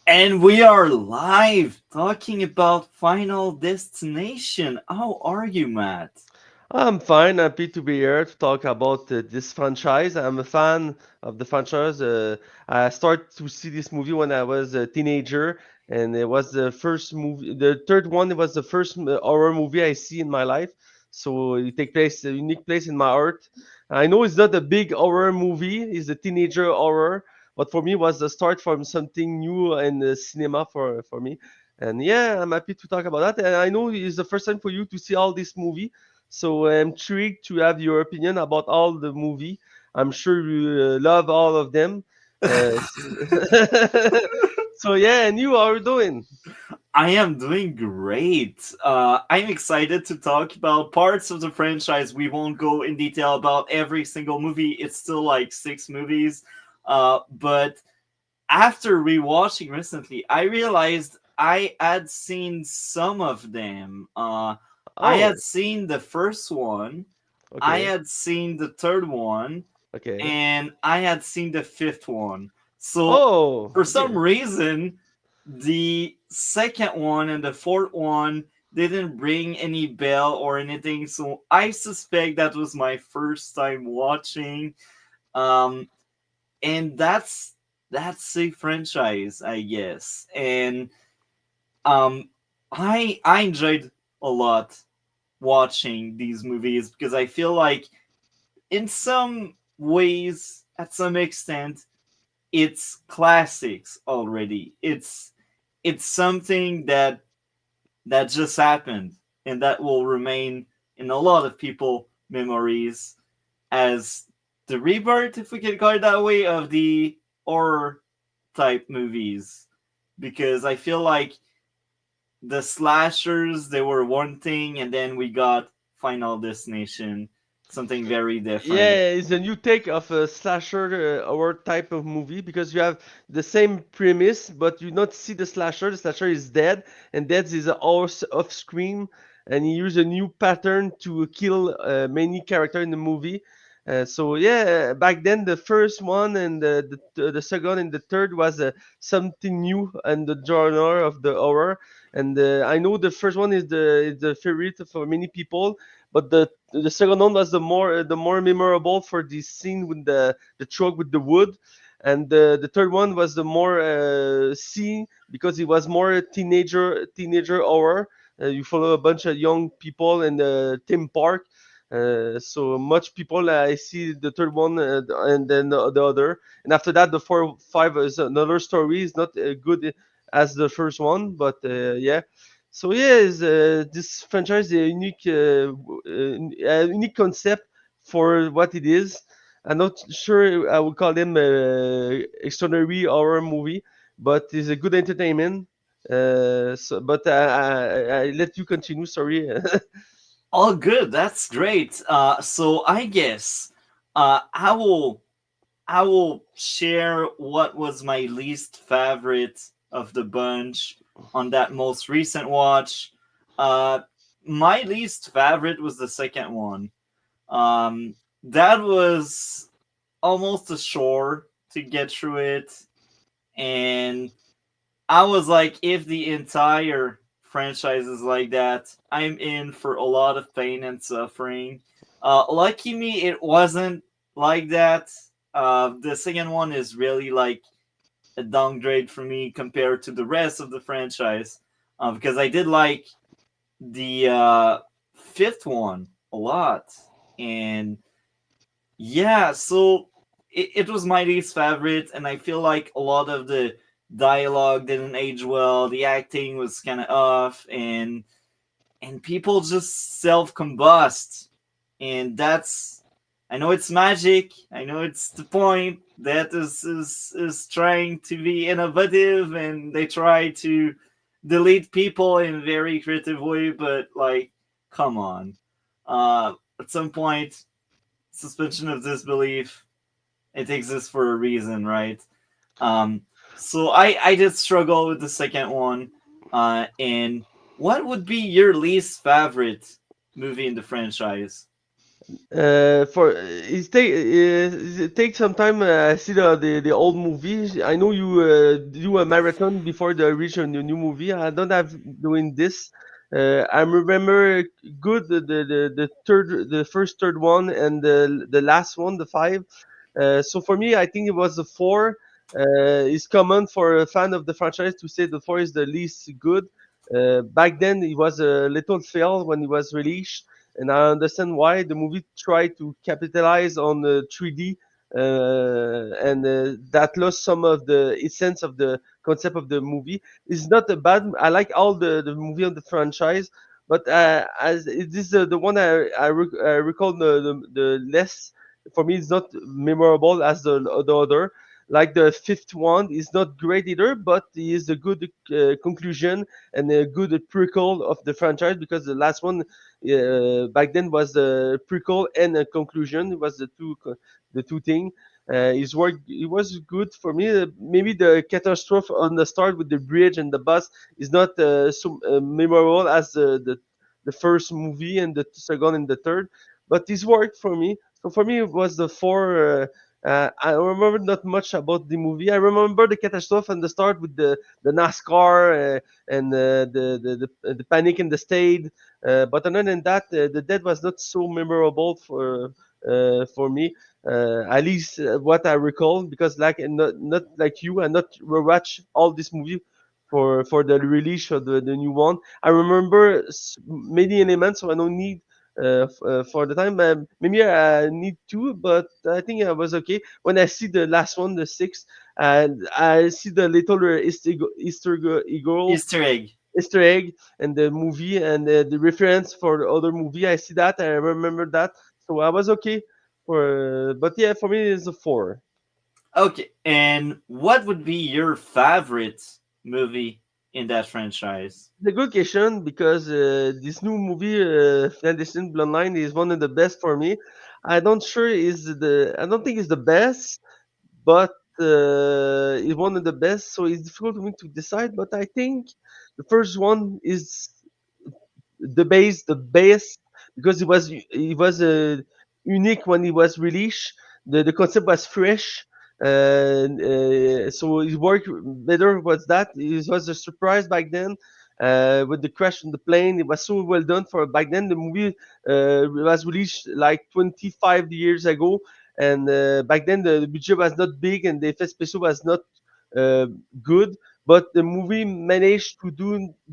And we are live talking about Final Destination. How are you, Matt? I'm fine, happy to be here to talk about this franchise. I'm a fan of the franchise. I started to see this movie when I was a teenager, and it was the first movie. The third one, it was the first horror movie I see in my life. So it take place, a unique place in my heart. I know it's not a big horror movie; it's a teenager horror, but for me, it was the start from something new in the cinema for me. And yeah, I'm happy to talk about that. And I know it's the first time for you to see all this movie. So I'm intrigued to have your opinion about all the movie. I'm sure you love all of them. So, so yeah, and you are doing? I am doing great. I'm excited to talk about parts of the franchise. We won't go in detail about every single movie. It's still like 6 movies. But after rewatching recently, I realized I had seen some of them. I Oh, had seen the first one, I okay, had seen the third one, okay. and I had seen the fifth one. So Oh, for some okay. reason, the second one and the fourth one didn't ring any bell or anything. So I suspect that was my first time watching. Um, and that's a franchise, I guess. And um, I enjoyed a lot watching these movies because I feel like in some ways, at some extent, it's classics already. It's something that just happened and that will remain in a lot of people memories as the rebirth, if we can call it that way, of the horror type movies. Because I feel like the slashers, they were one thing, and then we got Final Destination, something very different. Yeah, it's a new take of a slasher horror type of movie because you have the same premise, but you not see the slasher. The slasher is dead, and dead is a horse off screen, and he use a new pattern to kill many character in the movie. So yeah, back then the first one and the second and the third was something new and the genre of the horror. And I know the first one is the favorite for many people, but the second one was the more memorable for the scene with the truck with the wood, and the third one was the more scene because it was more teenager horror. You follow a bunch of young people in the theme park. So much people. I see the third one and then the other, and after that, the four five is another story. It's not good as the first one, but yeah. So yeah, this franchise is a unique concept for what it is. I'm not sure I would call them extraordinary horror movie, but it's a good entertainment. But I let you continue. Sorry. All good. That's great. So I guess I will share what was my least favorite of the bunch on that most recent watch. Uh, my least favorite was the second one. That was almost a chore to get through it, and I was like, if the entire franchise is like that, I'm in for a lot of pain and suffering. Lucky me, it wasn't like that. The second one is really like a downgrade for me compared to the rest of the franchise, because I did like the fifth one a lot, and yeah, so it was my least favorite, and I feel like a lot of the dialogue didn't age well. The acting was kind of off, and people just self combust, and that's, I know it's magic. I know it's the point that is trying to be innovative, and they try to delete people in a very creative way, but like, come on. At some point, suspension of disbelief, it exists for a reason, right? Um, so I did struggle with the second one, and what would be your least favorite movie in the franchise? For it takes some time. See the old movies. I know you do a marathon before the reach on the new movie. I don't have doing this. I remember good the first third one and the last one, the five. So for me, I think it was the four. It's common for a fan of the franchise to say the four is the least good. Back then, it was a little fail when it was released, and I understand why the movie tried to capitalize on the 3D, and that lost some of the essence of the concept of the movie. It's not a bad. I like all the movie of the franchise, but as it is the one I recall the less. For me, it's not memorable as the other. Like the fifth one is not great either, but it is a good conclusion and a good prequel of the franchise, because the last one back then was the prequel and a conclusion. It was the two thing. His work, it was good for me. Maybe the catastrophe on the start with the bridge and the bus is not so memorable as the first movie and the second and the third, but this worked for me. So for me, it was the four. I remember not much about the movie. I remember the catastrophe and the start with the NASCAR and the panic in the state. But other than that, the dead was not so memorable for me. At least what I recall, because like not like you, I not rewatch all this movie for the release of the new one. I remember many elements, so I don't need for the time. Maybe I need to, but I think I was okay. When I see the last one, the sixth, and I see the little Easter egg. Easter egg and the movie and the reference for the other movie. I see that. I remember that. So I was okay for. But yeah, for me, it's a four. Okay, and what would be your favorite movie in that franchise? It's a good question, because this new movie, Clandestine Bloodline, is one of the best for me. I don't think it's the best, but it's one of the best. So it's difficult for me to decide. But I think the first one is the base, because it was unique when it was released. The concept was fresh, so it worked better. Was that it was a surprise back then. With the crash on the plane, it was so well done for back then. The movie was released like 25 years ago, and back then the budget was not big and the effects special was not uh, good. But the movie managed to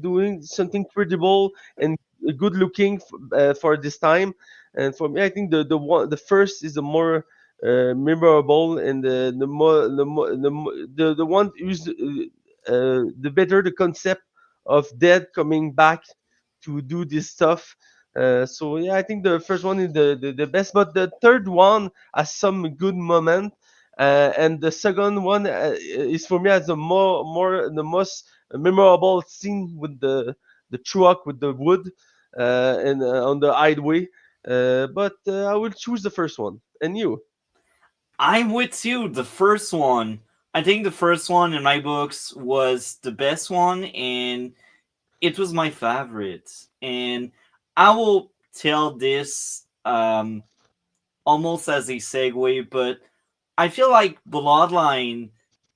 doing something credible and good looking for this time. And for me, I think the first is the more memorable, and the one who's the better the concept of dead coming back to do this stuff. So yeah, I think the first one is the best, but the third one has some good moment, and the second one is for me as the most memorable scene with the truck with the wood and on the highway. But I will choose the first one. And you? I'm with you. The first one. I think the first one in my books was the best one, and it was my favorite. And I will tell this almost as a segue, but I feel like Bloodline,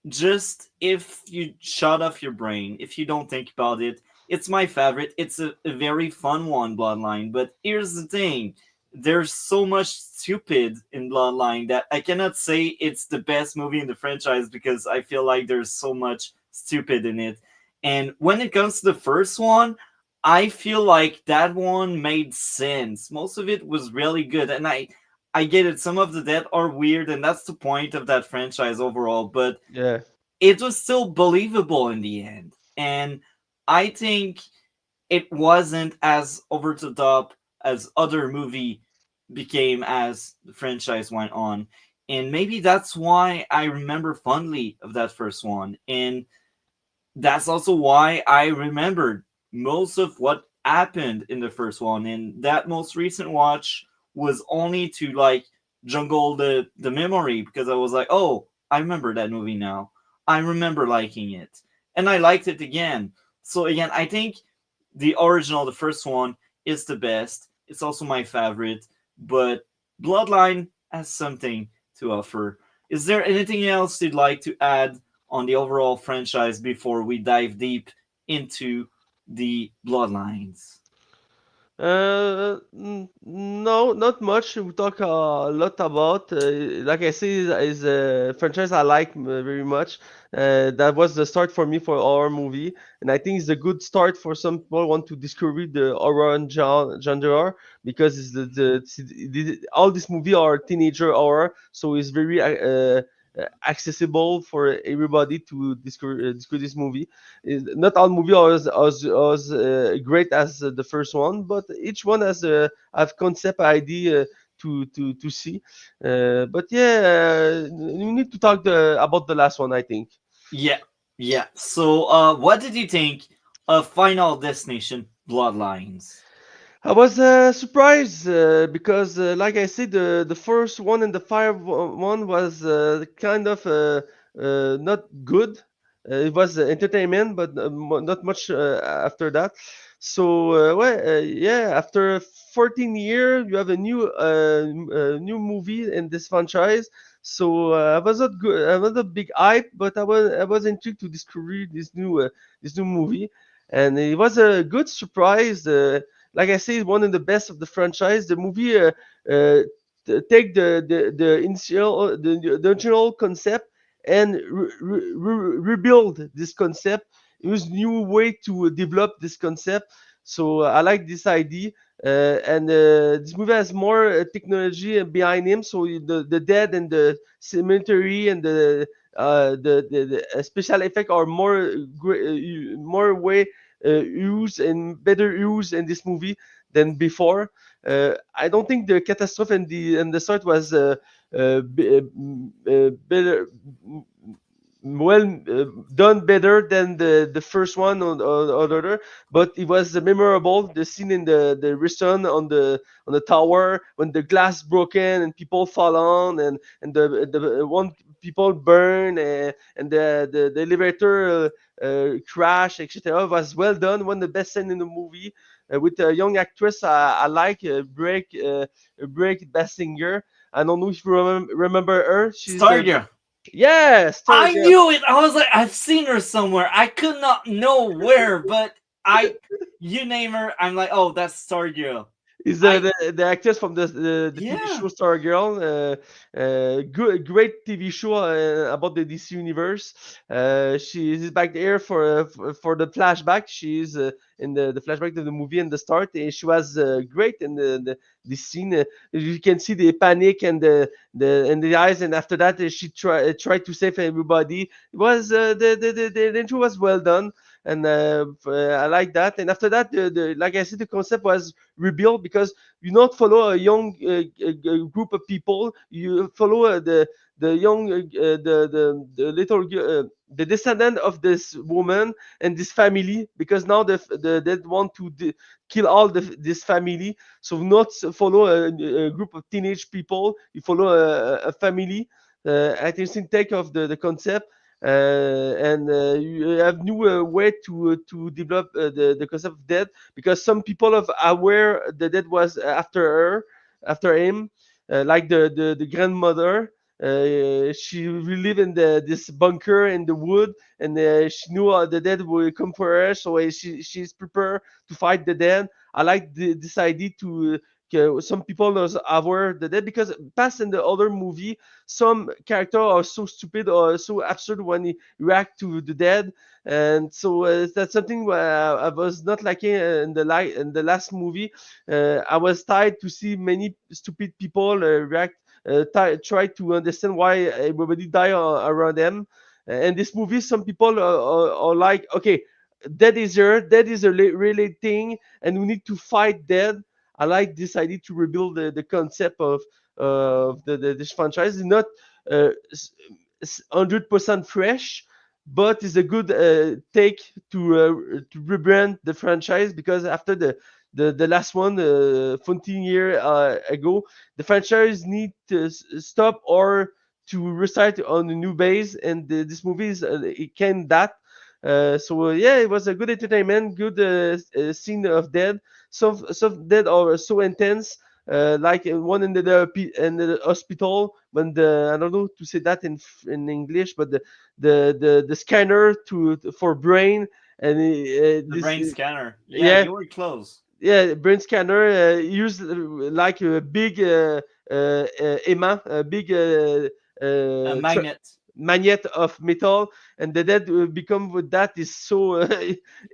just if you shut off your brain, if you don't think about it, it's my favorite. It's a very fun one, Bloodline. But here's the thing, there's so much stupid in Bloodline that I cannot say it's the best movie in the franchise, because I feel like there's so much stupid in it. And when it comes to the first one, I feel like that one made sense. Most of it was really good, and I get it. Some of the death are weird, and that's the point of that franchise overall. But Yeah. it was still believable in the end, and I think it wasn't as over the top as other movie became as the franchise went on. And maybe that's why I remember fondly of that first one. And that's also why I remembered most of what happened in the first one. And that most recent watch was only to like jungle the memory, because I was like, oh, I remember that movie now. I remember liking it. And I liked it again. So again, I think the original, the first one, is the best. It's also my favorite, but Bloodline has something to offer. Is there anything else you'd like to add on the overall franchise before we dive deep into the Bloodlines? No, not much. We talk a lot about. Like I say, is a franchise I like very much. That was the start for me for horror movie, and I think it's a good start for some people who want to discover the horror and genre because it's all this movie are teenager horror, so it's very accessible for everybody to discover this movie. Not all movie are as great as the first one, but each one has a have concept idea to see. But yeah, we need to talk about the last one, I think. Yeah, yeah. So, what did you think of Final Destination Bloodlines? I was surprised because, like I said, the first one and the fire one was kind of not good. It was entertainment, but not much after that. So, yeah, after 14 years, you have a new movie in this franchise. So I was not good. I was not big hype, but I was intrigued to discover this new movie, and it was a good surprise. Like I say, one of the best of the franchise. The movie take the initial the original concept and rebuild this concept. Use new way to develop this concept. So I like this idea. And this movie has more technology behind him. So the dead and the cemetery and the special effect are more way use and better use in this movie than before. I don't think the catastrophe and the start was better, well done better than the first one or the other, but it was memorable. The scene in the restaurant on the tower when the glass broken and people fall on and the one people burn and the elevator crash, etc. was well done. One of the best scene in the movie with a young actress I like, Break Bassinger. I don't know if you remember her. She's Stargirl. yeah, I Stargirl. knew it. I was like, I've seen her somewhere. I could not know where, but I, you name her, I'm like, oh, that's Stargirl. Is I, the actress from the TV yeah. show Stargirl. Good, great TV show about the DC universe. She is back there for the flashback. She is in the flashback of the movie in the start. She was great in the scene. You can see the panic and the eyes, and after that she tried to save everybody. It was the intro was well done, and I like that. And after that, like I said, the concept was rebuild because you not follow a young group of people. You follow the young the little the descendant of this woman and this family because now they want to kill all this family. So not follow a group of teenage people. You follow a family. Interesting take of the concept. And you have new way to develop the concept of death because some people are aware the dead was after him, like the grandmother. She will live in this bunker in the wood, and she knew the dead will come for her, so she's prepared to fight the dead. I like this idea to. Some people are aware the dead because past in the other movie, some characters are so stupid or so absurd when they react to the dead, and so that's something I was not liking in the last movie. I was tired to see many stupid people react, try to understand why everybody die around them. And this movie, some people are like, okay, that is a really thing, and we need to fight dead. I like this idea to rebuild the concept of this franchise. It's not uh, 100% fresh, but it's a good take to rebrand the franchise because after the last one 14 year ago, the franchise need to stop or to restart on a new base, and this movie is it can that. Yeah, it was a good entertainment, good scene of dead. Some dead are so intense. Like one in the hospital when the I don't know to say that in English, but the scanner for brain and The this brain scanner. Yeah, yeah you were close. yeah brain scanner used like a big aimant, a big A uh, tra- magnet. magnet of metal, and the dead become with that is so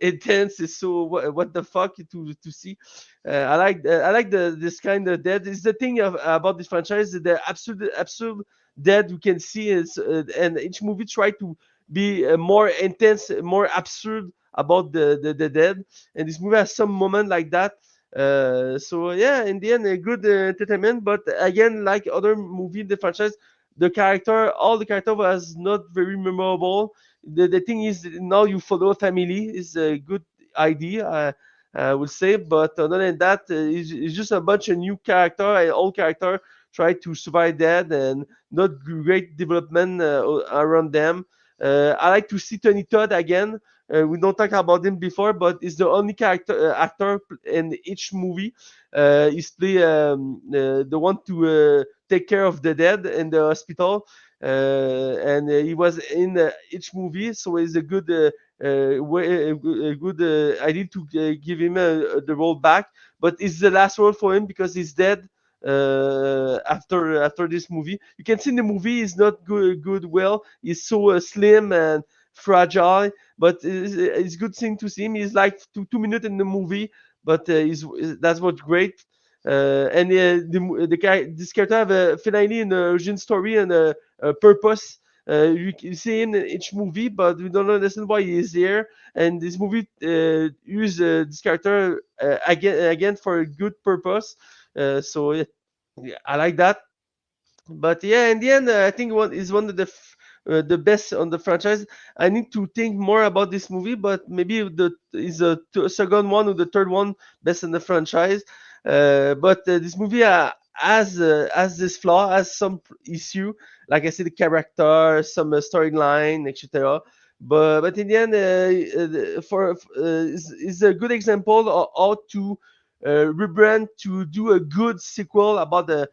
intense. Is so what the fuck to see. I like the this kind of dead. Is the thing about this franchise, the absurd dead you can see is and each movie try to be more intense, more absurd about the dead, and this movie has some moment like that. Yeah, in the end, a good entertainment. But again, like other movie in the franchise, all the character was not very memorable. The thing is, now you follow a family is a good idea, I would say. But other than that, it's just a bunch of new character and old character try to survive that, and not great development around them. I like to see Tony Todd again. We don't talk about him before, but he's the only character actor in each movie. He's the one to take care of the dead in the hospital, and he was in each movie, so it's a good a good idea to give him the role back. But it's the last role for him because he's dead after this movie. You can see in the movie he's not good well. He's so slim and fragile, but it's good thing to see him. He's like 2 minutes in the movie, but that's what's great. This character have finally an origin story and a purpose. You can see him in each movie, but we don't understand why he is here. And this movie use this character again for a good purpose. Yeah, I like that. But yeah, in the end, I think one is one of the best on the franchise. I need to think more about this movie, but maybe the is a second one or the third one best in the franchise. But this movie has this flaw, has some issue, like I said, the character, some storyline, etc. But in the end, is a good example of how to rebrand to do a good sequel about the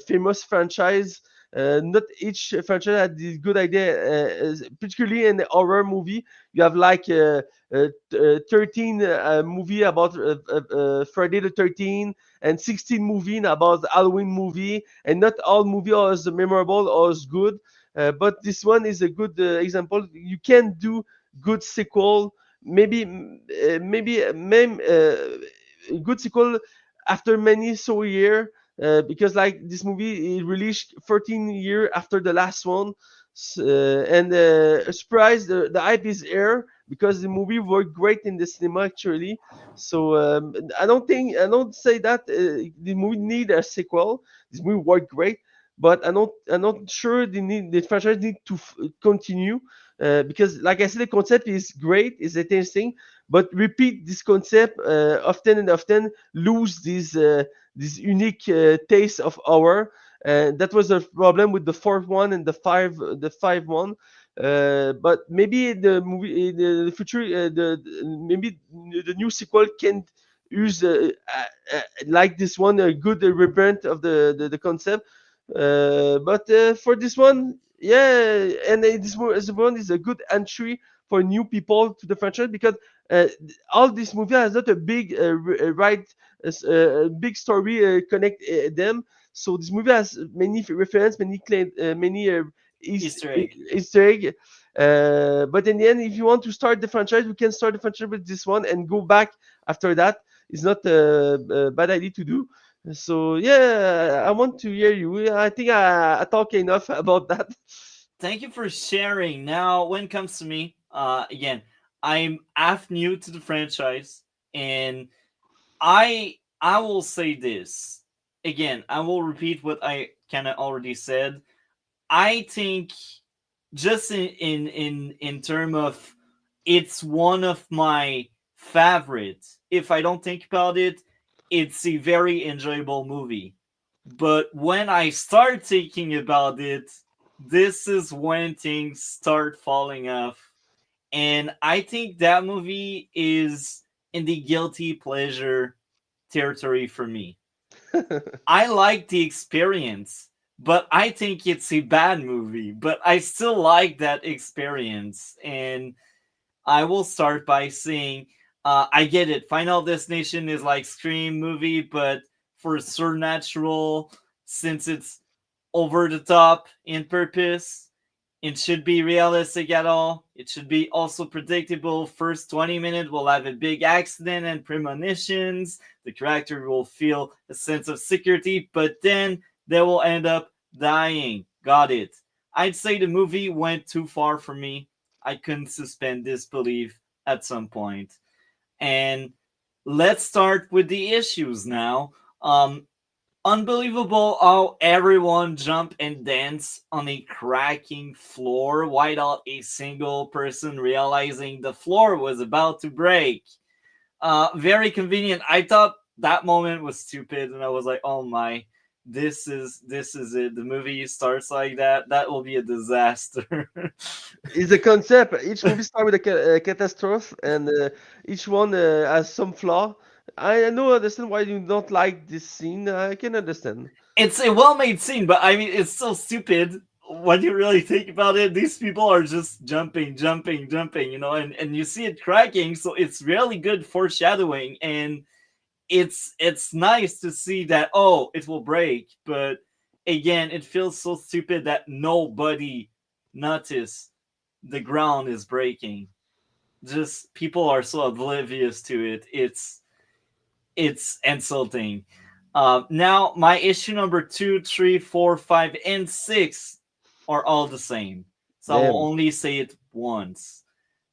famous franchise. Not each franchise had this good idea, particularly in the horror movie. You have like 13 movie about Friday the 13th and 16 movie about Halloween movie, and not all movie are as memorable or as good. But this one is a good example. You can do good sequel, maybe good sequel after many so year because like this movie it released 14 years after the last one. And surprise, the hype is here because the movie worked great in the cinema actually. So I don't say that the movie need a sequel. This movie worked great, but I'm not sure the franchise need to continue because like I said, the concept is great, is interesting, but repeat this concept often and often lose this unique taste of our. That was a problem with the fourth one and the five one. But maybe the movie in the future, maybe the new sequel can use like this one a good rebrand of the concept. But for this one, yeah, and this one is a good entry for new people to the franchise because all this movie has not a big right big story connect them. So this movie has many reference, many claim, many Easter egg. Easter egg. But in the end, if you want to start the franchise, we can start the franchise with this one and go back after that. It's not a bad idea to do. So yeah, I want to hear you. I think I talk enough about that. Thank you for sharing. Now, when it comes to me, again, I'm half new to the franchise, and I will say this again. I will repeat what I kind of already said. I think just in term of it's one of my favorites. If I don't think about it, it's a very enjoyable movie. But when I start thinking about it, this is when things start falling off. And I think that movie is in the guilty pleasure territory for me. I like the experience, but I think it's a bad movie. But I still like that experience. And I will start by saying I get it. Final Destination is like Scream movie, but for supernatural, since it's over the top in purpose, it should be realistic at all. It should be also predictable. First 20 minutes will have a big accident and premonitions. The character will feel a sense of security, but then they will end up dying. Got it. I'd say the movie went too far for me. I couldn't suspend disbelief at some point. And let's start with the issues now. Unbelievable how everyone jumped and danced on a cracking floor without a single person realizing the floor was about to break. Very convenient. I thought that moment was stupid, and I was like, "Oh my, this is it. The movie starts like that. That will be a disaster." Is the concept. Each movie starts with a catastrophe, and each one has some flaw. I know understand why you don't like this scene. I can understand. It's a well-made scene, but I mean, it's so stupid when you really think about it. These people are just jumping, jumping, jumping, and you see it cracking, so it's really good foreshadowing, and it's nice to see that it will break, but again, it feels so stupid that nobody noticed the ground is breaking. Just people are so oblivious to it. It's insulting. Now, my issue number 2, 3, 4, 5, and 6 are all the same. So I will Damn. only say it once.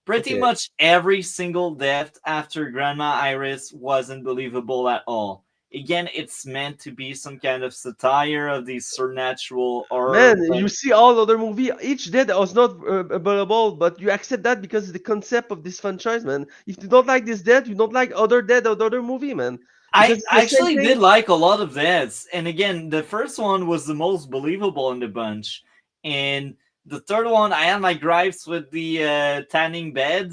Pretty Okay. much every single death after Grandma Iris wasn't believable at all. Again, it's meant to be some kind of satire of the supernatural horror, Man, but you see all other movie, each dead was not available, but you accept that because it's the concept of this franchise, man. If you don't like this dead, you don't like other dead or other movie, man. I Because it's the same actually did thing. like a lot of deaths. And again, the first one was the most believable in the bunch. And the third one, I had my gripes with the tanning bed.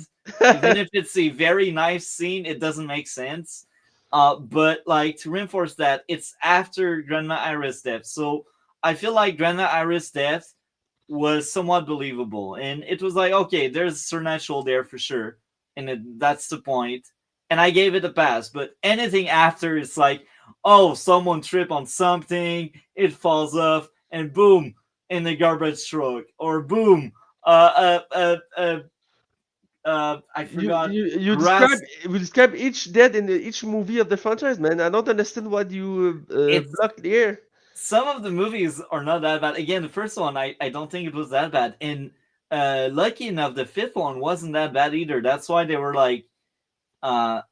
Even if it's a very nice scene, it doesn't make sense. But like to reinforce that, it's after Grandma Iris' death. So I feel like Grandma Iris' death was somewhat believable. And it was like, okay, there's supernatural there for sure. And that's the point. And I gave it a pass. But anything after, it's like, oh, someone trip on something, it falls off, and boom, in the garbage truck. Or boom, I you forgot, you you describe grass. you describe each dead in each movie of the franchise, man. I don't understand what you It's blocked here. some of the movies are not that bad. Again, the first one, I don't think it was that bad. And lucky enough, the fifth one wasn't that bad either. That's why they were like uh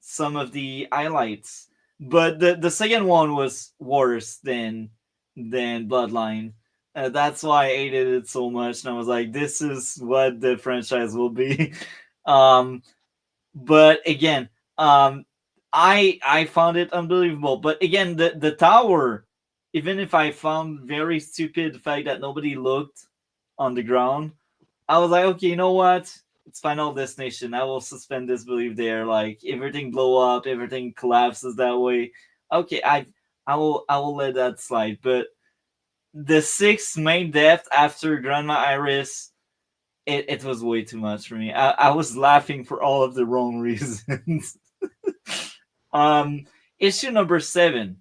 some of the highlights. But the second one was worse than Bloodline. That's why I hated it so much, and I was like, "This is what the franchise will be." um, but again, um, I found it unbelievable. But again, the tower, even if I found very stupid the fact that nobody looked on the ground, I was like, okay, you know what? It's Final Destination. I will suspend disbelief there. Like everything blow up, everything collapses that way. Okay, I will let that slide. But the sixth main death after Grandma Iris, it was way too much for me. I was laughing for all of the wrong reasons. um, issue number 7.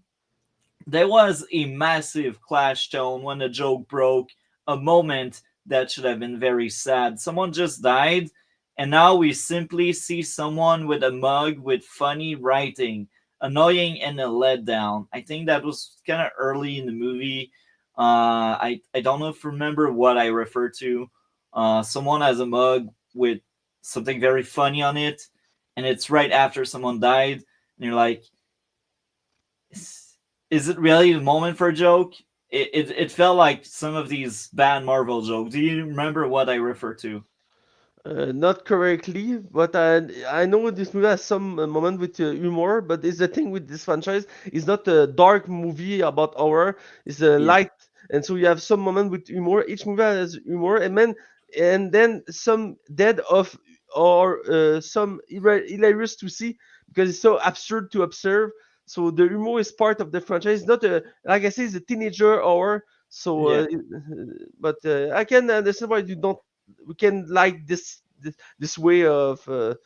There was a massive clash tone when the joke broke, a moment that should have been very sad. Someone just died, and now we simply see someone with a mug with funny writing, annoying and a letdown. I think that was kind of early in the movie. I don't know if you remember what I referred to. Someone has a mug with something very funny on it, and it's right after someone died, and you're like, is it really the moment for a joke? It felt like some of these bad Marvel jokes. Do you remember what I refer to? Not correctly, but I know this movie has some moment with humor. But it's the thing with this franchise is not a dark movie about horror. It's a Yeah. light, and so you have some moment with humor. Each movie has humor, and man, and then some dead of or some hilarious to see because it's so absurd to observe. So the humor is part of the franchise. It's not a, like I say, it's a teenager horror. So, Yeah. but I can understand why you don't. We can like this way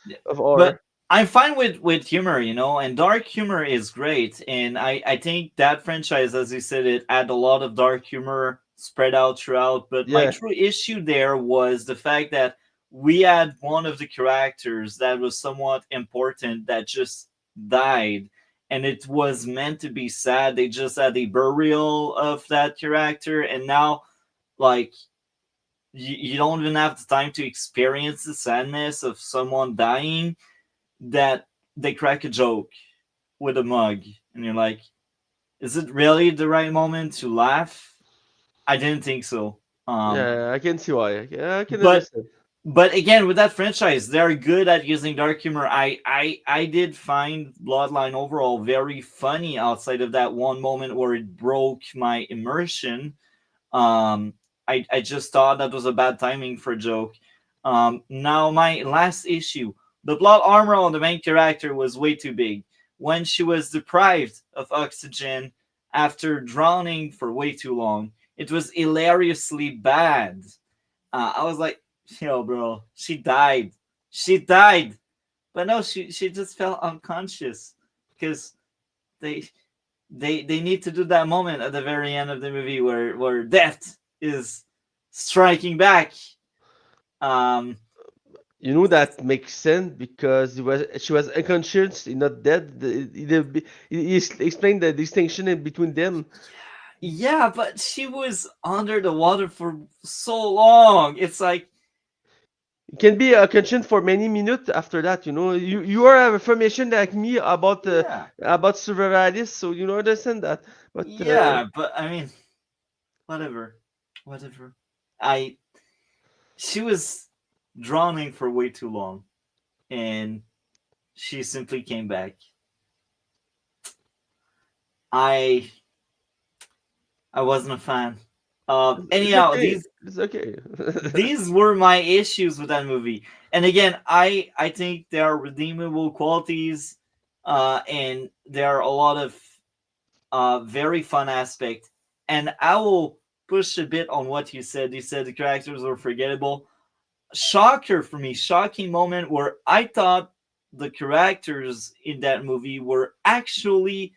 Yeah. of But horror. I'm fine with humor, you know, and dark humor is great. And I think that franchise, as you said, it had a lot of dark humor spread out throughout. But my Yeah, true issue there was the fact that we had one of the characters that was somewhat important that just died. And it was meant to be sad. They just had a burial of that character. And now, like, you don't even have the time to experience the sadness of someone dying, that they crack a joke with a mug, and you're like, is it really the right moment to laugh? I didn't think so. yeah, I can see why. I can But understand. again, with that franchise, they're good at using dark humor. I did find Bloodline overall very funny outside of that one moment where it broke my immersion. um I just thought that was a bad timing for a joke. Now my last issue, the plot armor on the main character was way too big. When she was deprived of oxygen after drowning for way too long, it was hilariously bad. I was like, yo, bro, she died. She died. But no, she just fell unconscious because they they need to do that moment at the very end of the movie where death is striking back. Um, You know that makes sense because she was unconscious, not dead. He explained the distinction in between them. yeah, but she was under the water for so long. It's like, You can be unconscious for many minutes after that. You know, you are information like me yeah, about survivalists, so you know understand that. But yeah, but I mean, whatever, whatever. I She was drowning for way too long, and she simply came back. I I wasn't a fan. it's Anyhow, okay. It's okay. these were my issues with that movie. And again, I think there are redeemable qualities, and there are a lot of very fun aspect. And I will push a bit on what you said. You said the characters were forgettable. Shocker for me, shocking moment where I thought the characters in that movie were actually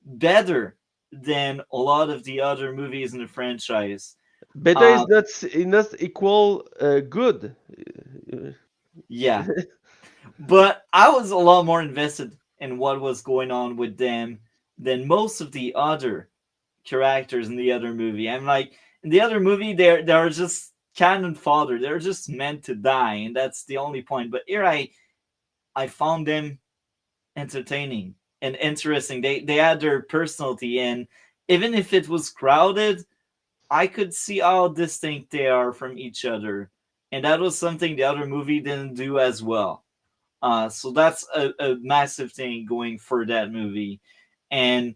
better than a lot of the other movies in the franchise. Better Uh, is not equal good. yeah, but I was a lot more invested in what was going on with them than most of the other characters in the other movie. I'm like, in the other movie, they're just cannon fodder. They're just meant to die, and that's the only point. But here, I found them entertaining and interesting. They had their personality, and even if it was crowded, I could see how distinct they are from each other, and that was something the other movie didn't do as well. So that's a massive thing going for that movie. And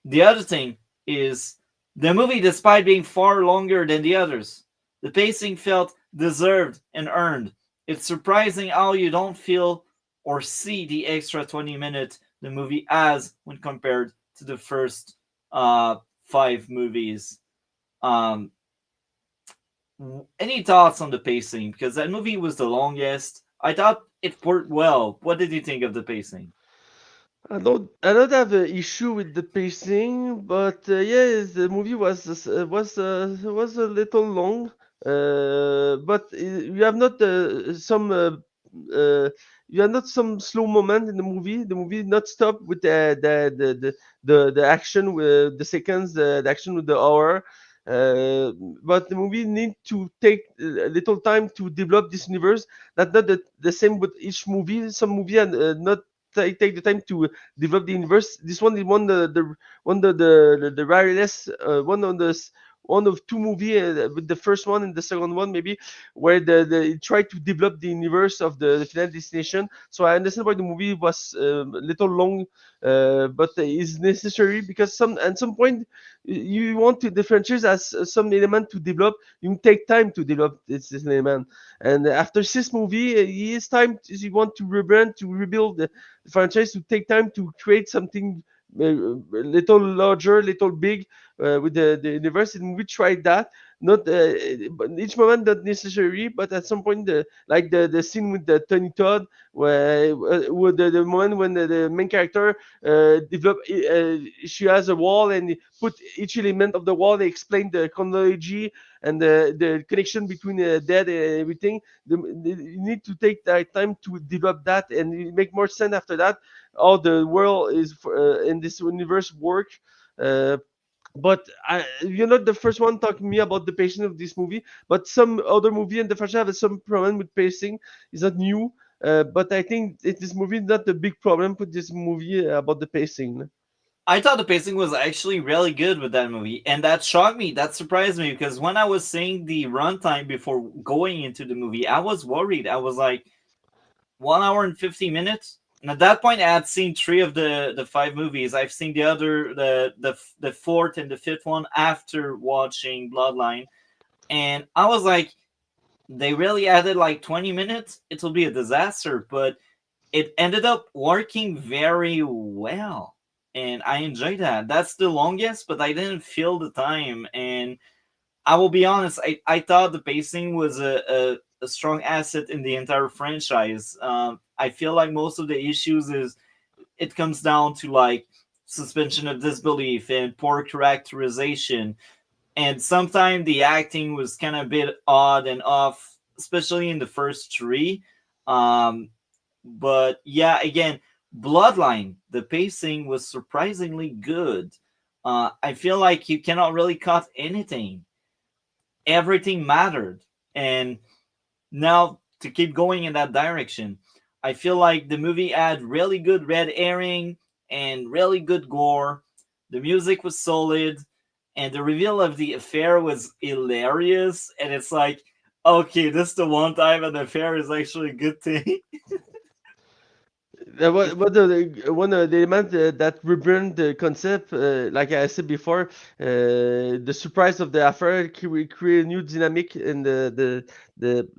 the other thing is the movie, despite being far longer than the others, the pacing felt deserved and earned. It's surprising how you don't feel or see the extra 20 minutes the movie has when compared to the first uh, five movies. Um, any thoughts on the pacing? Because that movie was the longest. I thought it worked well. What did you think of the pacing? I don't have an issue with the pacing, but yeah, the movie was a little long. But you have not some you have not some slow moment in the movie. The movie not stop with the action with the seconds, the action with the hour. Uh, but the movie need to take a little time to develop this universe. That's not the same with each movie. Some movie are not take the time to develop the universe. This one is one the rarest one on the one of two movie with the first one and the second one maybe, where the it tried to develop the universe of the Final Destination. So I understand why the movie was a little long, but is necessary because at some point you want to the franchise as some element to develop. You take time to develop this element, and after this movie, it's time you want to rebrand, to rebuild the franchise, to take time to create something little larger, little big with the universe, and we tried that. Not but each moment not necessary, but at some point, like the scene with the Tony Todd, where with the moment when the main character develop, she has a wall and put each element of the wall. They explain the chronology and the connection between the dead and everything. You need to take that time to develop that, and it make more sense after that how the world is in this universe work. Uh, but you're not the first one talking to me about the pacing of this movie. But some other movie and the franchise have some problem with pacing. It's not new, but I think this movie is not the big problem with this movie about the pacing. I thought the pacing was actually really good with that movie, and that shocked me. That surprised me because when I was saying the runtime before going into the movie, I was worried. I was like, 1 hour and 50 minutes. And at that point, I had seen three of the five movies. I've seen the other the fourth and the fifth one after watching Bloodline, and I was like, they really added like 20 minutes. It'll be a disaster, but it ended up working very well, and I enjoyed that. That's the longest, but I didn't feel the time. And I will be honest, I thought the pacing was a strong asset in the entire franchise. I feel like most of the issues is it comes down to like suspension of disbelief and poor characterization, and sometimes the acting was kind of a bit odd and off, especially in the first three. Um, but yeah, again, Bloodline, the pacing was surprisingly good. I feel like you cannot really cut anything. Everything mattered. And now to keep going in that direction, I feel like the movie had really good red herring and really good gore. The music was solid, and the reveal of the affair was hilarious. And it's like, okay, this is the one time an affair is actually a good thing. What one of the element that rebrand the concept, like I said before, the surprise of the affair create a new dynamic in the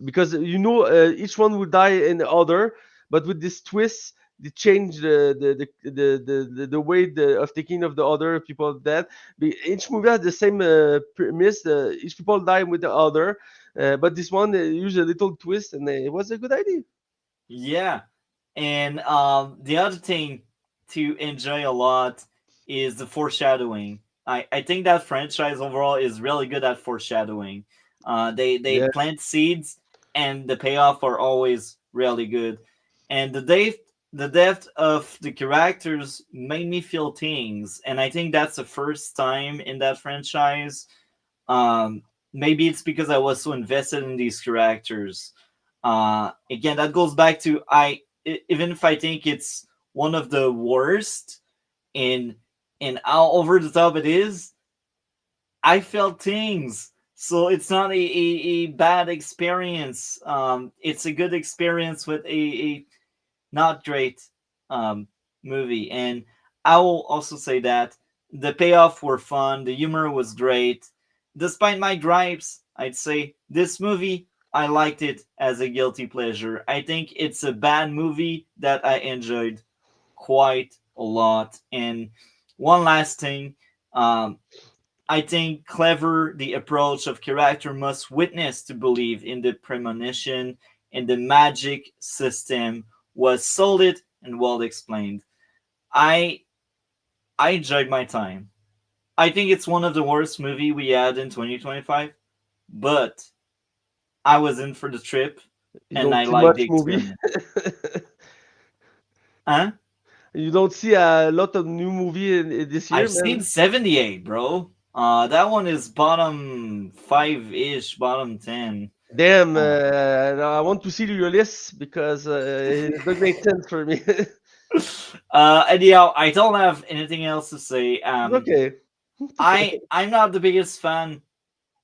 because each one will die in the other, but with this twist, they change the way of thinking of the other people dead. Each movie has the same premise. Each people die with the other, but this one use a little twist, and it was a good idea. Yeah. And the other thing to enjoy a lot is the foreshadowing. I think that franchise overall is really good at foreshadowing. They Yeah. plant seeds, and the payoff are always really good. And the depth of the characters made me feel things, and I think that's the first time in that franchise. Um, Maybe it's because I was so invested in these characters. Again, that goes back to even if I think it's one of the worst in how over the top it is, I felt things. So it's not a bad experience. It's a good experience with a not great um, movie. And I will also say that the payoff were fun. The humor was great. Despite my gripes, I'd say this movie, I liked it as a guilty pleasure. I think it's a bad movie that I enjoyed quite a lot. And one last thing, um, I think clever the approach of character must witness to believe in the premonition, and the magic system was solid and well explained. I I enjoyed my time. I think it's one of the worst movie we had in 2025, but I was in for the trip You and don't I see liked the much movie. experience. Huh? You don't see a lot of new movie this year, I've seen man. 78, bro. That one is bottom 5-ish, bottom 10. Damn, I want to see your list because it doesn't make sense for me. Anyhow, I don't have anything else to say. Okay. I'm not the biggest fan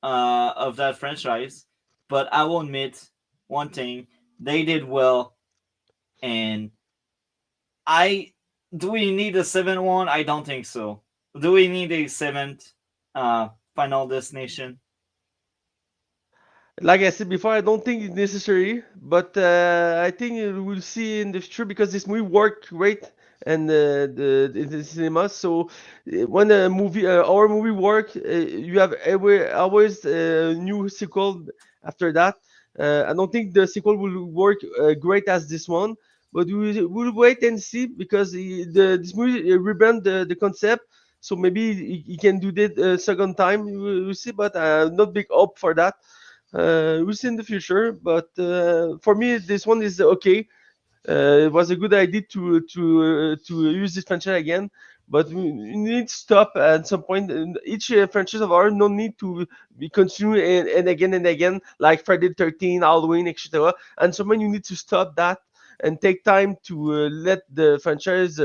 of that franchise, but I will admit one thing: they did well, and I do we need a seventh one? I don't think so. Do we need a seventh Final Destination? Like I said before, I don't think it's necessary, but I think we'll see in the future because this movie worked great and in the cinema. So when a movie, our movie work, you have always a new sequel after that. I don't think the sequel will work great as this one, but we'll wait and see because this movie rebrand the concept. So maybe he can do that second time. We'll see, but not big hope for that. We'll see in the future, but for me, this one is okay. It was a good idea to use this franchise again, but we need to stop at some point. And each franchise of ours no need to be continued and again, like Friday the 13th, Halloween, etc. And so when you need to stop that and take time to let the franchise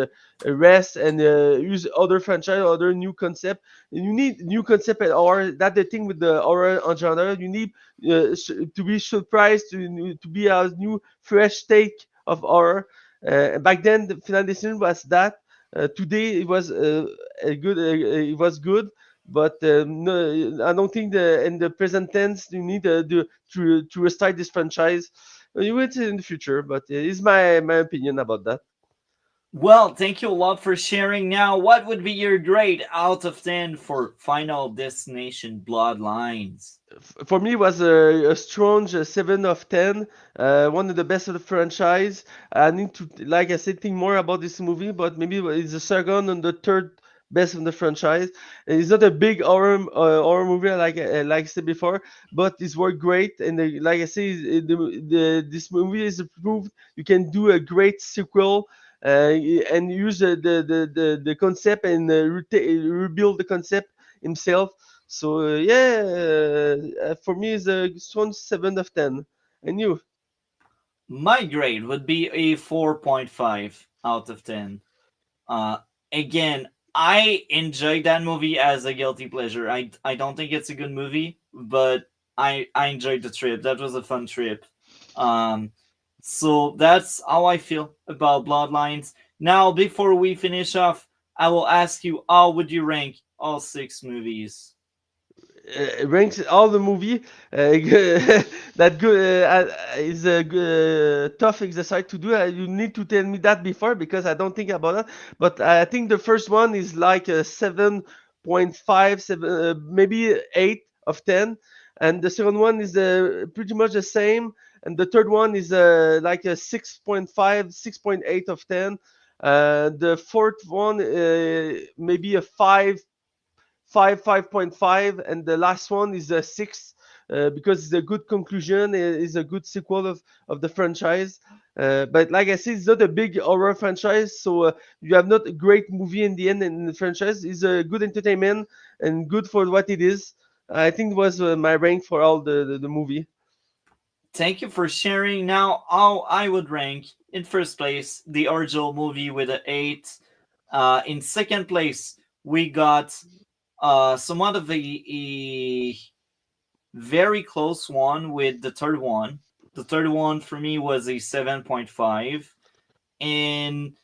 rest and use other franchise, other new concept. And you need new concept at horror. That's the thing with the horror on genre. You need to be surprised, to be a new fresh take of horror. Back then, the Final Destination was that. Today, it was a good. It was good, but no, I don't think in the present tense you need to restart this franchise. You will see in the future, but it's my opinion about that. Well, thank you a lot for sharing. Now, what would be your grade out of 10 for Final Destination Bloodlines? For me, it was a strong 7 of 10. One of the best of the franchise. I need to, like I said, think more about this movie, but maybe it's the second and the third best of the franchise. It's not a big horror movie like I said before, but it's worked great. And like I say, this movie is proved you can do a great sequel. And use the concept and rebuild the concept himself. So for me, it's a strong 7 of 10. And you? My grade would be a 4.5 out of 10. Uh, Again, I enjoyed that movie as a guilty pleasure. I don't think it's a good movie, but I enjoyed the trip. That was a fun trip. Um, so that's how I feel about Bloodlines. Now, before we finish off, I will ask you, how would you rank all six movies? Ranks all the movie. That good is a tough exercise to do. You need to tell me that before because I don't think about that. But I think the first one is like a 7.5, maybe 8 of 10, and the second one is pretty much the same, and the third one is like a 6.5, 6.8 of 10. The fourth one maybe a 5.5, and the last one is a 6 because it's a good conclusion. It's a good sequel of the franchise. But like I said, it's not a big horror franchise, so you have not a great movie in the end in the franchise. It's a good entertainment and good for what it is. I think it was my rank for all the movie. Thank you for sharing. Now, how I would rank in first place the original movie with an 8. In second place, we got somewhat of a very close one with the third one. The third one for me was a 7.5. And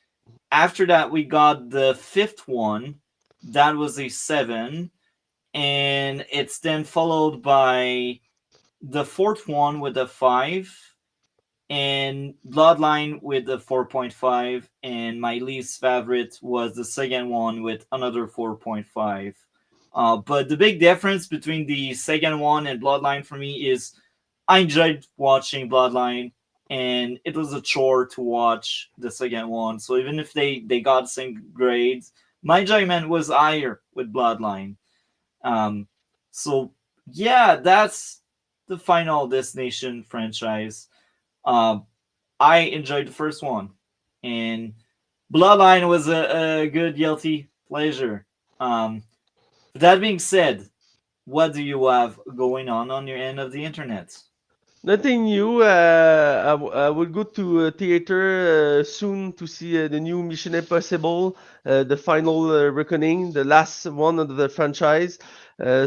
after that, we got the fifth one. That was a 7. And it's then followed by the fourth one with a 5. And Bloodline with a 4.5. And my least favorite was the second one with another 4.5. But the big difference between the second one and Bloodline for me is I enjoyed watching Bloodline, and it was a chore to watch the second one. So even if they got the same grades, my enjoyment was higher with Bloodline. Um, so yeah, that's the Final Destination franchise. Um, I enjoyed the first one, and Bloodline was a good guilty pleasure. Um, that being said, what do you have going on your end of the internet? Nothing new. I will go to theater soon to see the new Mission Impossible, the final reckoning, the last one of the franchise.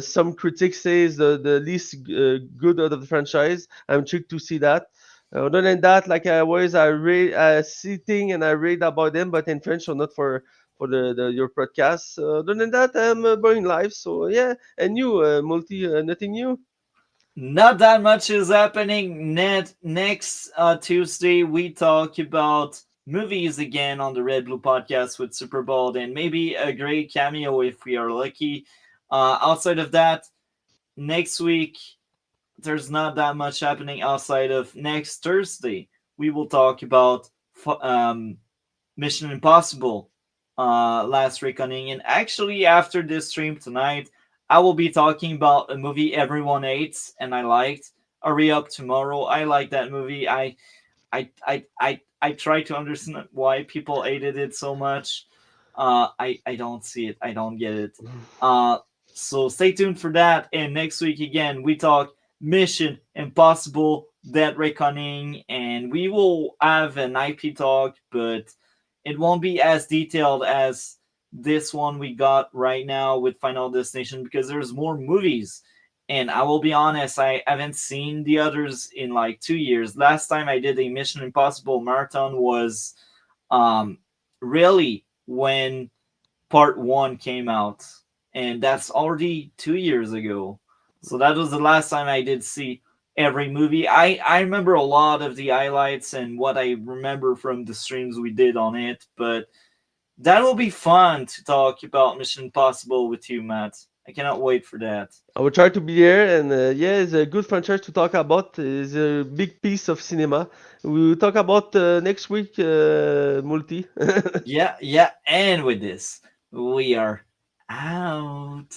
Some critics say is the least good out of the franchise. I'm intrigued to see that. Other than that, like I was, I read, see thing and I read about them, but in French, so not for the your podcast. Other than that, I'm boring life. So yeah, and you, multi, nothing new. Not that much is happening. Next Tuesday, we talk about movies again on the Red Blue podcast with Super Bowl and maybe a great cameo if we are lucky. Outside of that, next week, there's not that much happening outside of next Thursday. We will talk about Mission Impossible, Last Reckoning. And actually, after this stream tonight, I will be talking about a movie everyone hates and I liked. Hurry Up Tomorrow. I like that movie. I try to understand why people hated it so much. I don't see it. I don't get it. Uh, so stay tuned for that. And next week again, we talk Mission Impossible, Dead Reckoning, and we will have an IP talk, but it won't be as detailed as this one we got right now with Final Destination because there's more movies. And I will be honest, I haven't seen the others in like 2 years. Last time I did a Mission Impossible marathon was um really when part one came out. And that's already 2 years ago. So that was the last time I did see every movie. I remember a lot of the highlights and what I remember from the streams we did on it, but that will be fun to talk about Mission Impossible with you, Matt. I cannot wait for that. I will try to be here, and yeah, it's a good franchise to talk about. It's a big piece of cinema. We will talk about next week, multi. Yeah, yeah. And with this, we are out.